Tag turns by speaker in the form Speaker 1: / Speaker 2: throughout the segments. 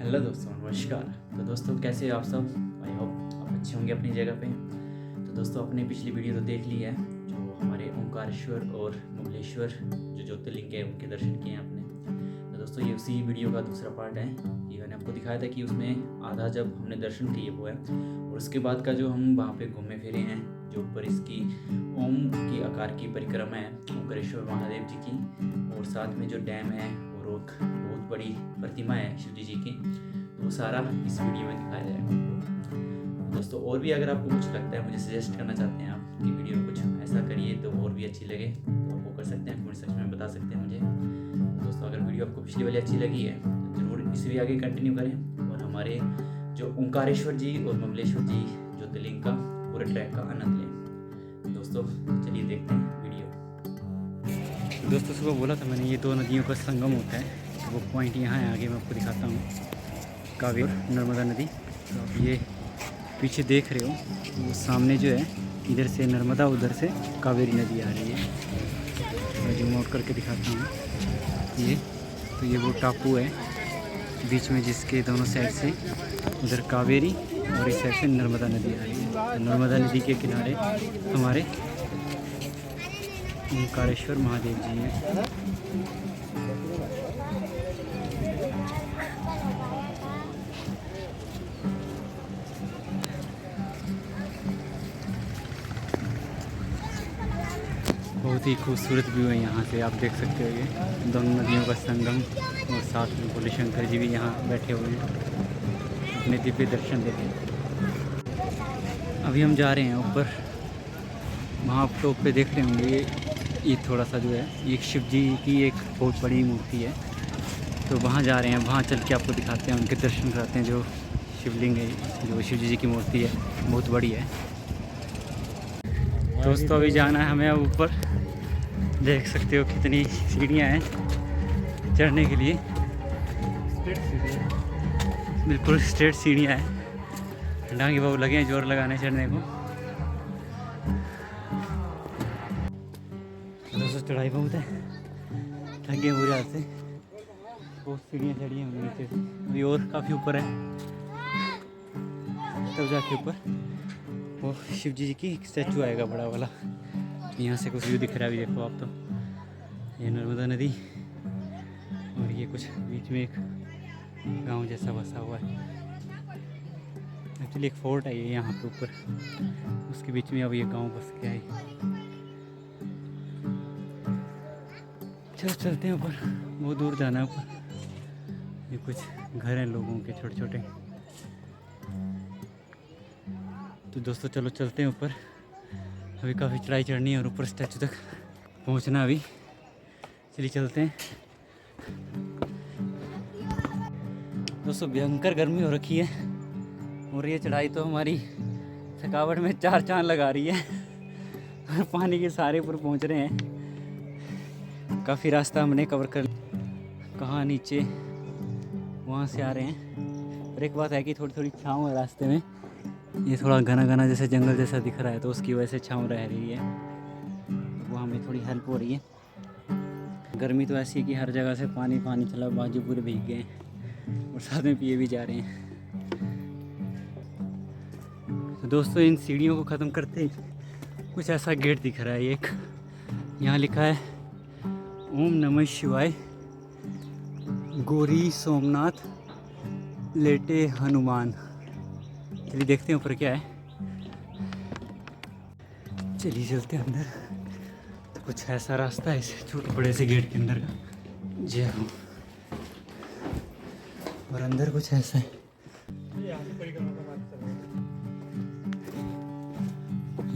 Speaker 1: Hello दोस्तों, नमस्कार। तो दोस्तों कैसे हो आप सब? आई होप आप अच्छे होंगे अपनी जगह पे। तो दोस्तों अपनी पिछली वीडियो तो देख ली है, जो हमारे ओंकारेश्वर और मुगलेश्वर जो ज्योतिर्लिंग है उनके दर्शन किए हैं आपने। तो दोस्तों ये उसी वीडियो का दूसरा पार्ट है। ये मैंने आपको दिखाया था कि उसमें आधा जब हमने दर्शन किए वो है, और उसके बाद का जो हम वहाँ पे घूमे फिरे हैं, जो ऊपर इसकी ओम की आकार की परिक्रमा है ओंकारेश्वर महादेव जी की, और साथ में जो डैम है और एक बहुत बड़ी प्रतिमा है शिव जी की, तो वो सारा इस वीडियो में दिखाया जाएगा। दोस्तों और भी अगर आपको कुछ लगता है, मुझे सजेस्ट करना चाहते हैं आप कि वीडियो में कुछ ऐसा करिए तो और भी अच्छी लगे, तो आप वो कर सकते हैं, कमेंट सेक्शन में बता सकते हैं मुझे। तो दोस्तों अगर वीडियो आपको पिछली वाली अच्छी लगी है तो ज़रूर इसे भी आगे कंटिन्यू करें, और हमारे जो ओंकारेश्वर जी और मुगलेश्वर जी ज्योतिर्लिंग का पूरे ट्रैक का आनंद लें। दोस्तों चलिए देखते हैं वीडियो। दोस्तों सुबह बोला था मैंने, ये दो नदियों का संगम होता है, तो वो पॉइंट यहाँ है, आगे मैं आपको दिखाता हूँ। कावेरी नर्मदा नदी, तो आप ये पीछे देख रहे हो, वो सामने जो है इधर से नर्मदा, उधर से कावेरी नदी आ रही है। मैं जूम आउट करके दिखाता हूँ ये, तो ये वो टापू है बीच में, जिसके दोनों साइड से उधर कावेरी और इस साइड से नर्मदा नदी आ रही है। तो नर्मदा नदी के किनारे हमारे ओंकारेश्वर महादेव जी हैं। बहुत ही खूबसूरत व्यू है यहाँ से, आप देख सकते हो ये दोनों नदियों का संगम, और साथ में भोले शंकर जी भी यहाँ बैठे हुए हैं अपने दिव्य दर्शन देते। अभी हम जा रहे हैं ऊपर, वहाँ आप टॉप पे देख रहे होंगे, ये थोड़ा सा जो है ये शिव जी की एक बहुत बड़ी मूर्ति है, तो वहाँ जा रहे हैं, वहाँ चल के आपको दिखाते हैं, उनके दर्शन कराते हैं। जो शिवलिंग है, जो शिव जी की मूर्ति है, बहुत बड़ी है। दोस्तों अभी जाना है हमें अब ऊपर, देख सकते हो कितनी सीढ़ियाँ हैं चढ़ने के लिए, बिल्कुल स्ट्रेट सीढ़ियाँ हैं। डांगे बाबू लगे हैं जोर लगाने चढ़ने को। दोस्तों चढ़ाई बहुत है, थके बुरे हाल से, बहुत सीढ़ियाँ चढ़ी हैं नीचे से, अभी और काफ़ी ऊपर है, तब जाके ऊपर वो शिव जी की स्टैचू आएगा बड़ा वाला। यहाँ से कुछ व्यू दिख रहा है, अभी देखो आप, तो ये नर्मदा नदी, और ये कुछ बीच में एक गांव जैसा बसा हुआ है। एक्चुअली एक फोर्ट है ये यहाँ पे ऊपर, उसके बीच में अब ये गांव बस गया है। चल चलते हैं ऊपर, बहुत दूर जाना है ऊपर। ये कुछ घर हैं लोगों के छोटे छोटे। तो दोस्तों चलो चलते हैं ऊपर, अभी काफ़ी चढ़ाई चढ़नी है और ऊपर स्टैचू तक पहुंचना। अभी चलिए चलते हैं। दोस्तों भयंकर गर्मी हो रखी है, और ये चढ़ाई तो हमारी थकावट में चार चांद लगा रही है, और पानी के सहारे ऊपर पहुंच रहे हैं। काफ़ी रास्ता हमने कवर कर, कहाँ नीचे वहाँ से आ रहे हैं। और एक बात है कि थोड़ी थोड़ी छाँव है रास्ते में, ये थोड़ा घना घना जैसे जंगल जैसा दिख रहा है, तो उसकी वजह से छाँव रह रही है, वो हमें थोड़ी हेल्प हो रही है। गर्मी तो ऐसी है कि हर जगह से पानी पानी चला, बाजू पूरे भीग गए हैं, और साथ में पिए भी जा रहे हैं। तो दोस्तों इन सीढ़ियों को ख़त्म करते ही कुछ ऐसा गेट दिख रहा है, एक यहाँ लिखा है ओम नमः शिवाय गौरी सोमनाथ लेटे हनुमान। चलिए देखते हैं ऊपर क्या है, चलिए चलते हैं अंदर। तो कुछ ऐसा रास्ता है इस छोटे बड़े से गेट के अंदर का, जी हाँ, और अंदर कुछ ऐसा है।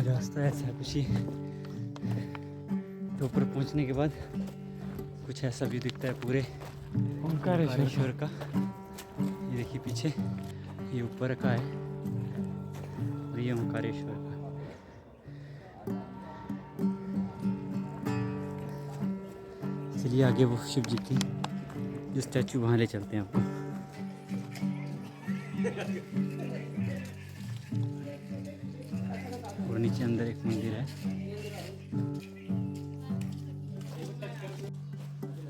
Speaker 1: रास्ता ऐसा है कुछ ही, तो ऊपर पहुंचने के बाद कुछ ऐसा भी दिखता है पूरे ओंकारेश्वर का। ये देखिए पीछे, ये ऊपर का है, और ये ओंकारेश्वर का। चलिए आगे वो शिव जी की जो स्टैचू, वहाँ ले चलते हैं आपको। और नीचे अंदर एक मंदिर है,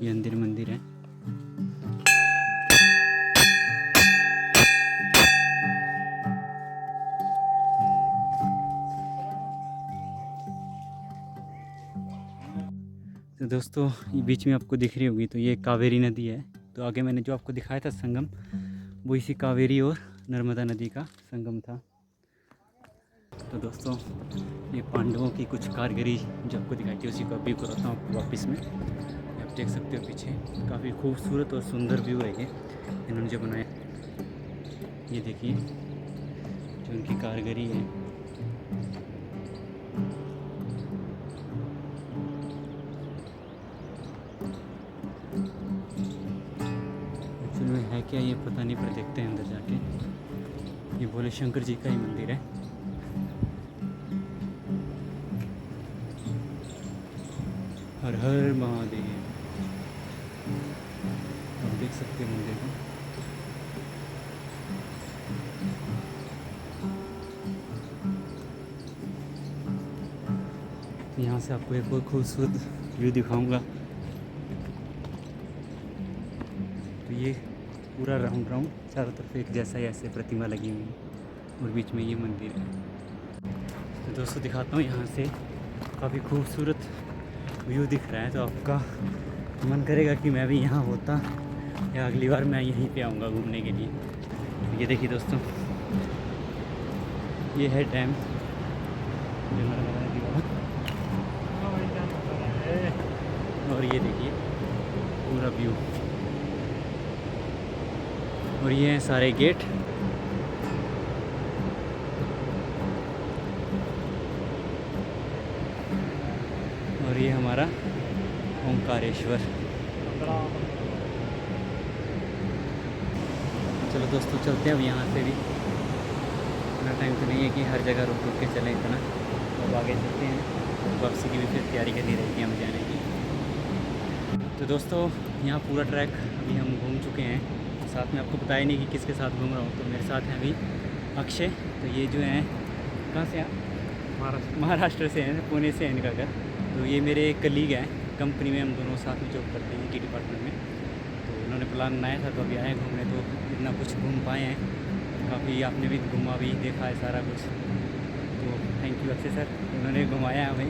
Speaker 1: ये अंदर मंदिर है। तो दोस्तों ये बीच में आपको दिख रही होगी, तो ये कावेरी नदी है। तो आगे मैंने जो आपको दिखाया था संगम, वो इसी कावेरी और नर्मदा नदी का संगम था। तो दोस्तों ये पांडवों की कुछ कारीगरी जो आपको दिखाई थी, उसी को अभी कराता हूँ आपको वापस में। आप देख सकते हो पीछे काफ़ी खूबसूरत और सुंदर व्यू है ये इन्होंने जो बनाया। ये देखिए जो उनकी कारीगरी है। एक्चुअली में है क्या ये पता नहीं, पर देखते हैं अंदर जाके। ये भोले शंकर जी का ही मंदिर है। हर हर महादेव। आप देख सकते हैं मंदिर को। यहाँ से आपको एक और खूबसूरत व्यू दिखाऊंगा। तो ये पूरा राउंड चारों तरफ एक जैसा ही ऐसे प्रतिमा लगी हुई है और बीच में ये मंदिर है। तो दोस्तों दिखाता हूँ, यहाँ से काफ़ी खूबसूरत व्यू दिख रहा है। तो आपका मन करेगा कि मैं भी यहाँ होता या अगली बार मैं यहीं पे आऊँगा घूमने के लिए। तो ये देखिए दोस्तों, ये है डैम जो नर्मदा नदी वाला। और ये देखिए पूरा व्यू, और ये हैं सारे गेट। और ये हमारा ओंकारेश्वर। चलो दोस्तों चलते हैं अब यहाँ से भी। इतना टाइम तो नहीं है कि हर जगह रुक रुक के चलें इतना। अब आगे चलते हैं, वापसी की भी फिर तैयारी करनी रहेगी हमें जाने की। तो दोस्तों यहाँ पूरा ट्रैक अभी हम घूम चुके हैं। साथ में आपको बताया नहीं कि किसके साथ घूम रहा हूँ। तो मेरे साथ हैं अभी अक्षय। तो ये जो हैं कहाँ से हैं? महाराष्ट्र से हैं, पुणे से है इनका घर। तो ये मेरे कलीग हैं, कंपनी में हम दोनों साथ में जॉब करते हैं, IT डिपार्टमेंट में। तो उन्होंने प्लान बनाया था, तो अभी आए हैं घूमने। तो इतना कुछ घूम पाए हैं, काफ़ी आपने भी घूमा भी देखा है सारा कुछ। तो थैंक यू अक्षय सर, उन्होंने घुमाया हमें।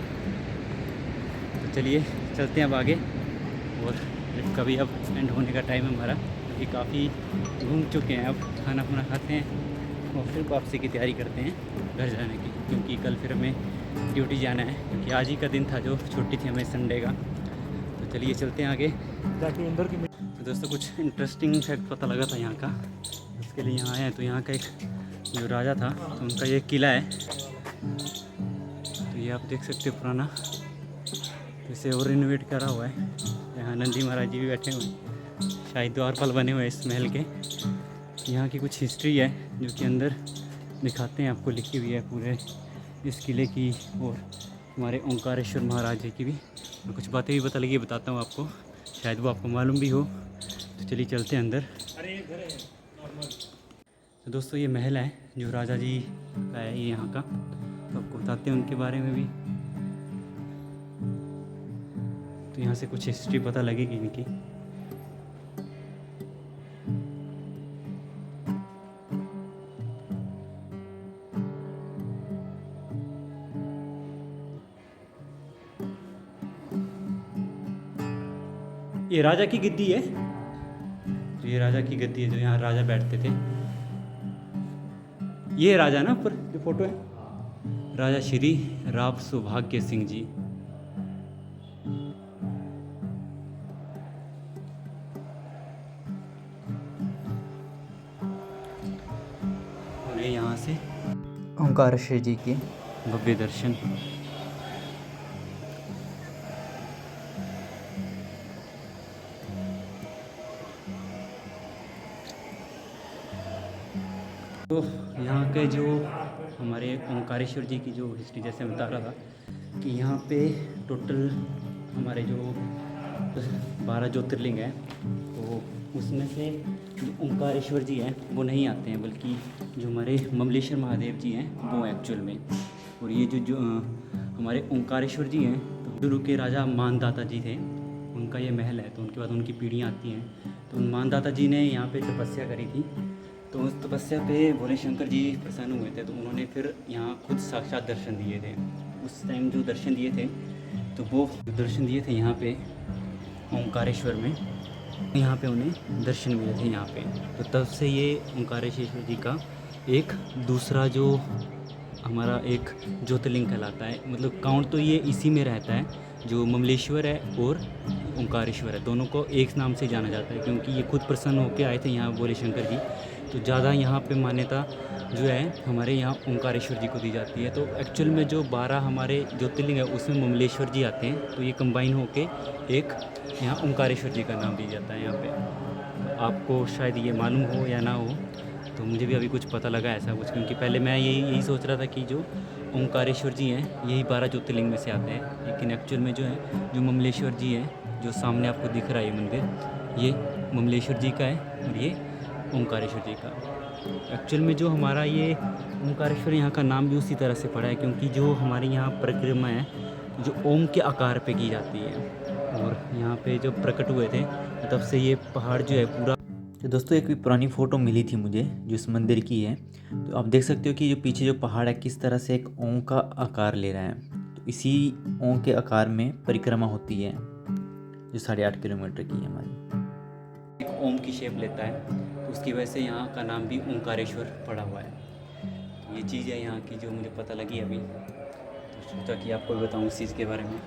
Speaker 1: तो चलिए चलते हैं अब आगे। और ट्रिप का भी अब एंड होने का टाइम है हमारा। अभी काफ़ी घूम चुके हैं, अब खाना खुना खाते हैं और फिर वापसी की तैयारी करते हैं घर जाने की, क्योंकि कल फिर हमें ड्यूटी जाना है। क्योंकि आज ही का दिन था जो छुट्टी थी हमें, संडे का। तो चलिए चलते हैं आगे जाके इंदौर की। तो दोस्तों कुछ इंटरेस्टिंग फैक्ट पता लगा था यहाँ का, उसके लिए यहाँ आए हैं। तो यहाँ का एक जो राजा था, तो उनका ये किला है। तो ये आप देख सकते हो पुराना, इसे और रिनोवेट करा हुआ है। यहाँ नंदी महाराज जी भी बैठे हुए हैं, शायद द्वारपाल बने हुए हैं इस महल के। यहाँ की कुछ हिस्ट्री है जो कि अंदर दिखाते हैं आपको, लिखी हुई है पूरे इस किले की और हमारे ओंकारेश्वर महाराज जी की भी। और कुछ बातें भी पता लगी, बताता हूँ आपको, शायद वो आपको मालूम भी हो। तो चलिए चलते हैं अंदर। तो दोस्तों ये महल है जो राजा जी का है ये यहाँ का। तो आपको बताते हैं उनके बारे में भी। तो यहाँ से कुछ हिस्ट्री पता लगेगी इनकी। ये राजा की गद्दी है। तो ये राजा की गद्दी है जो यहाँ राजा बैठते थे। ये राजा ना ऊपर जो फोटो है, राजा श्री राव सौभाग्य सिंह जी। और ये यहाँ से ओंकारेश्वर जी के भव्य दर्शन। तो यहाँ के जो हमारे ओंकारेश्वर जी की जो हिस्ट्री, जैसे मैं बता रहा था कि यहाँ पे टोटल हमारे जो 12 ज्योतिर्लिंग हैं, तो उसमें से जो ओंकारेश्वर जी हैं वो नहीं आते हैं, बल्कि जो हमारे ममलेश्वर महादेव जी हैं वो एक्चुअल में। और ये जो हमारे ओंकारेश्वर जी हैं, तो शुरू के राजा मानदाता जी थे, उनका ये महल है। तो उनके बाद उनकी पीढ़ियाँ आती हैं। तो उन मानदाता जी ने यहाँ पे तपस्या करी थी। तो उस तपस्या पे भोले शंकर जी प्रसन्न हुए थे। तो उन्होंने फिर यहाँ खुद साक्षात दर्शन दिए थे। उस टाइम जो दर्शन दिए थे, तो वो दर्शन दिए थे यहाँ पे ओंकारेश्वर में, यहाँ पे उन्हें दर्शन मिले थे यहाँ पे। तो तब से ये ओंकारेश्वर जी का एक दूसरा जो हमारा एक ज्योतिर्लिंग कहलाता है। मतलब काउंट तो ये इसी में रहता है, जो ममलेश्वर है और ओंकारेश्वर है, दोनों को एक नाम से जाना जाता है, क्योंकि ये खुद प्रसन्न होकर आए थे यहाँ भोले शंकर जी। तो ज़्यादा यहाँ पे मान्यता जो है हमारे यहाँ ओंकारेश्वर जी को दी जाती है। तो एक्चुअल में जो 12 हमारे ज्योतिर्लिंग है उसमें ममलेश्वर जी आते हैं, तो ये कंबाइन होके एक यहाँ ओंकारेश्वर जी का नाम दिया जाता है यहाँ पे। आपको शायद ये मालूम हो या ना हो, तो मुझे भी अभी कुछ पता लगा ऐसा कुछ, क्योंकि पहले मैं यही सोच रहा था कि जो ओंकारेश्वर जी हैं यही 12 ज्योतिर्लिंग में से आते हैं, लेकिन एक्चुअल में जो है जो ममलेश्वर जी हैं, जो सामने आपको दिख रहा है ये मंदिर, ये ममलेश्वर जी का है और ये ओंकारेश्वर जी का। एक्चुअल में जो हमारा ये ओंकारेश्वर यहाँ का नाम भी उसी तरह से पड़ा है, क्योंकि जो हमारे यहाँ परिक्रमा है जो ओम के आकार पे की जाती है, और यहाँ पे जो प्रकट हुए थे तब से ये पहाड़ जो है पूरा। तो दोस्तों एक भी पुरानी फ़ोटो मिली थी मुझे जो इस मंदिर की है, तो आप देख सकते हो कि जो पीछे जो पहाड़ है किस तरह से एक ओम का आकार ले रहा है। तो इसी ओम के आकार में परिक्रमा होती है जो 8.5 किलोमीटर की है हमारी, एक ओम की शेप लेता है, तो उसकी वजह से यहाँ का नाम भी ओंकारेश्वर पड़ा हुआ है। ये चीज़ है यहाँ की जो मुझे पता लगी अभी, तो सोचा कि आपको भी बताऊँ इस चीज़ के बारे में।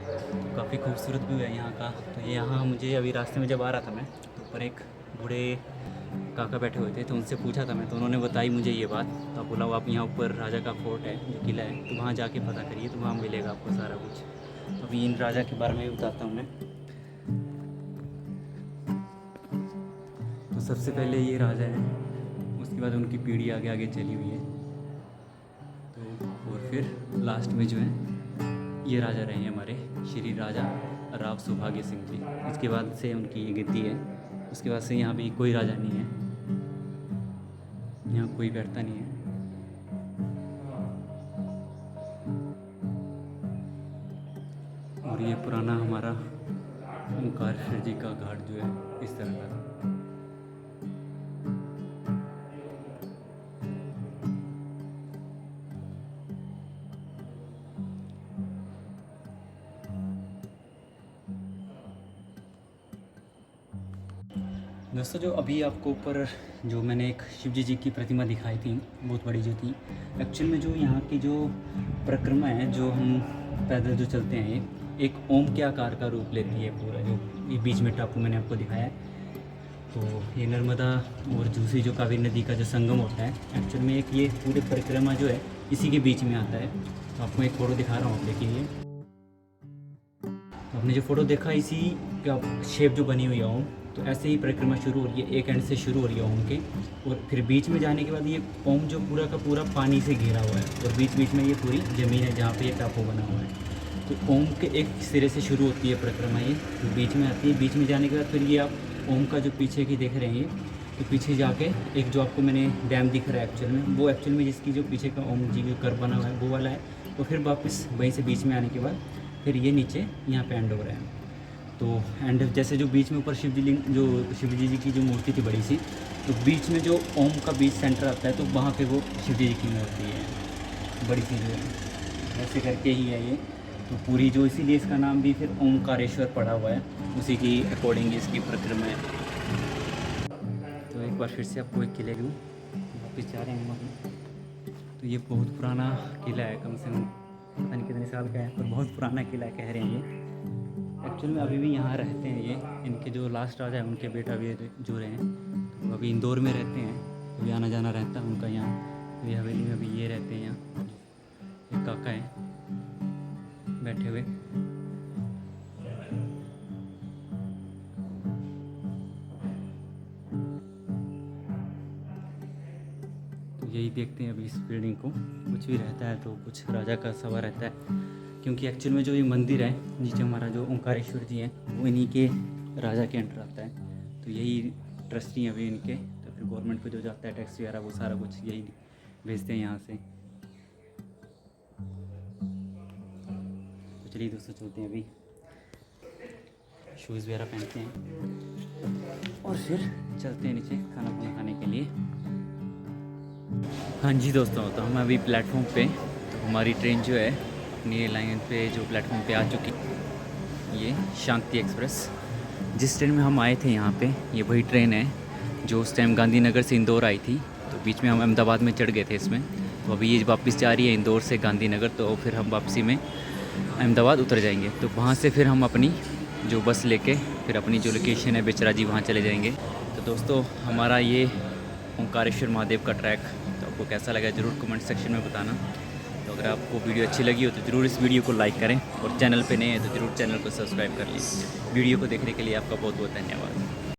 Speaker 1: तो काफ़ी खूबसूरत व्यू है यहाँ का। तो ये यहाँ मुझे अभी रास्ते में जब आ रहा था मैं, तो ऊपर एक बूढ़े काका बैठे हुए थे, तो उनसे पूछा था मैं, तो उन्होंने बताई मुझे ये बात। तो आप बोला आप यहाँ ऊपर राजा का फोर्ट है जो किला है, तो वहाँ जाके पता करिए, तो वहाँ मिलेगा आपको सारा कुछ। तो अभी इन राजा के बारे में भी बताता हूँ मैं। तो सबसे पहले ये राजा है, उसके बाद उनकी पीढ़ी आगे आगे चली हुई है, तो और फिर लास्ट में जो है ये राजा रहे हैं हमारे श्री राजा राव सौभाग्य सिंह जी। इसके बाद से उनकी ये गद्दी है, उसके बाद से यहाँ भी कोई राजा नहीं है, यहाँ कोई बैठता नहीं है। और ये पुराना हमारा ओंकारेश्वर जी का घाट जो है इस तरह का। दोस्तों जो अभी आपको ऊपर जो मैंने एक शिव जी की प्रतिमा दिखाई थी बहुत बड़ी जो थी, एक्चुअल में जो यहाँ की जो परिक्रमा है जो हम पैदल जो चलते हैं ये एक ओम के आकार का रूप लेती है पूरा, जो ये बीच में टापू मैंने आपको दिखाया है। तो ये नर्मदा और झूसी जो कावेरी नदी का जो संगम होता है, एक्चुअल में एक ये पूरे परिक्रमा जो है इसी के बीच में आता है। तो आपको एक फ़ोटो दिखा रहा हूँ, आप देखिए। तो आपने जो फ़ोटो देखा इसी का शेप जो बनी हुई है ओम, तो ऐसे ही परिक्रमा शुरू हो रही है, एक एंड से शुरू हो रही है ओम के, और फिर बीच में जाने के बाद ये ओम जो पूरा का पूरा पानी से घिरा हुआ है, और बीच बीच में ये पूरी ज़मीन है जहाँ पे ये टापू बना हुआ है। तो ओम के एक सिरे से शुरू होती है परिक्रमा, ये तो बीच में आती है, बीच में जाने के बाद फिर ये आप ओम का जो पीछे की देख रहे हैं ये, तो पीछे जाके एक जो आपको मैंने डैम दिख रहा है एक्चुअल में, वो एक्चुअल में जिसकी जो पीछे का ओम जी का कर बना हुआ है वो वाला है। तो फिर वापस वहीं से बीच में आने के बाद फिर ये नीचे यहाँ पे एंड हो रहा है। तो एंड जैसे जो बीच में ऊपर शिव जी की जो मूर्ति थी बड़ी सी, तो बीच में जो ओम का बीच सेंटर आता है, तो वहाँ पे वो शिव जी की मूर्ति है बड़ी सी जो है, ऐसे करके ही है ये। तो पूरी जो इसीलिए इसका नाम भी फिर ओंकारेश्वर पड़ा हुआ है, उसी की अकॉर्डिंग इसकी परिक्रमा है। तो एक बार फिर से आपको एक किले को वापस जा रहे हैं हम। तो ये बहुत पुराना किला है, कम से कम पता नहीं कितने साल का है, पर बहुत पुराना किला कह रहे हैं ये। एक्चुअल में अभी भी यहाँ रहते हैं ये, इनके जो लास्ट राजा है उनके बेटा भी जो रहे हैं, तो अभी इंदौर में रहते हैं, तो भी आना जाना रहता है उनका यहाँ। तो ये हवेली में अभी ये रहते हैं यहाँ, एक काका है बैठे हुए। तो यही देखते हैं अभी इस बिल्डिंग को, कुछ भी रहता है तो कुछ राजा का सवा रहता है, क्योंकि एक्चुअल में जो ये मंदिर है नीचे हमारा जो ओंकारेश्वर जी है वो इन्हीं के राजा के अंडर आता है। तो यही ट्रस्टी हैं अभी इनके, तो फिर गवर्नमेंट को जो जाता है टैक्स वगैरह वो सारा कुछ यही भेजते हैं यहाँ से। तो चलिए दोस्तों चलते हैं, अभी शूज़ वगैरह पहनते हैं और फिर चलते हैं नीचे खाना वाना खाने के लिए। हाँ जी दोस्तों, तो हम अभी प्लेटफॉर्म पे, तो हमारी ट्रेन जो है अपनी लाइन पे जो प्लेटफॉर्म पे आ चुकी, ये शांति एक्सप्रेस जिस ट्रेन में हम आए थे यहाँ पे, ये वही ट्रेन है जो उस टाइम गांधीनगर से इंदौर आई थी। तो बीच में हम अहमदाबाद में चढ़ गए थे इसमें। तो अभी ये वापस जा रही है इंदौर से गांधीनगर, तो फिर हम वापसी में अहमदाबाद उतर जाएंगे। तो वहाँ से फिर हम अपनी जो बस लेके फिर अपनी जो लोकेशन है बेचराजी, वहाँ चले जाएंगे। तो दोस्तों हमारा ये ओंकारेश्वर महादेव का ट्रैक तो आपको कैसा लगा ज़रूर कमेंट सेक्शन में बताना। तो अगर आपको वीडियो अच्छी लगी हो तो ज़रूर इस वीडियो को लाइक करें, और चैनल पे नए हैं तो ज़रूर चैनल को सब्सक्राइब कर लीजिए। वीडियो को देखने के लिए आपका बहुत बहुत धन्यवाद।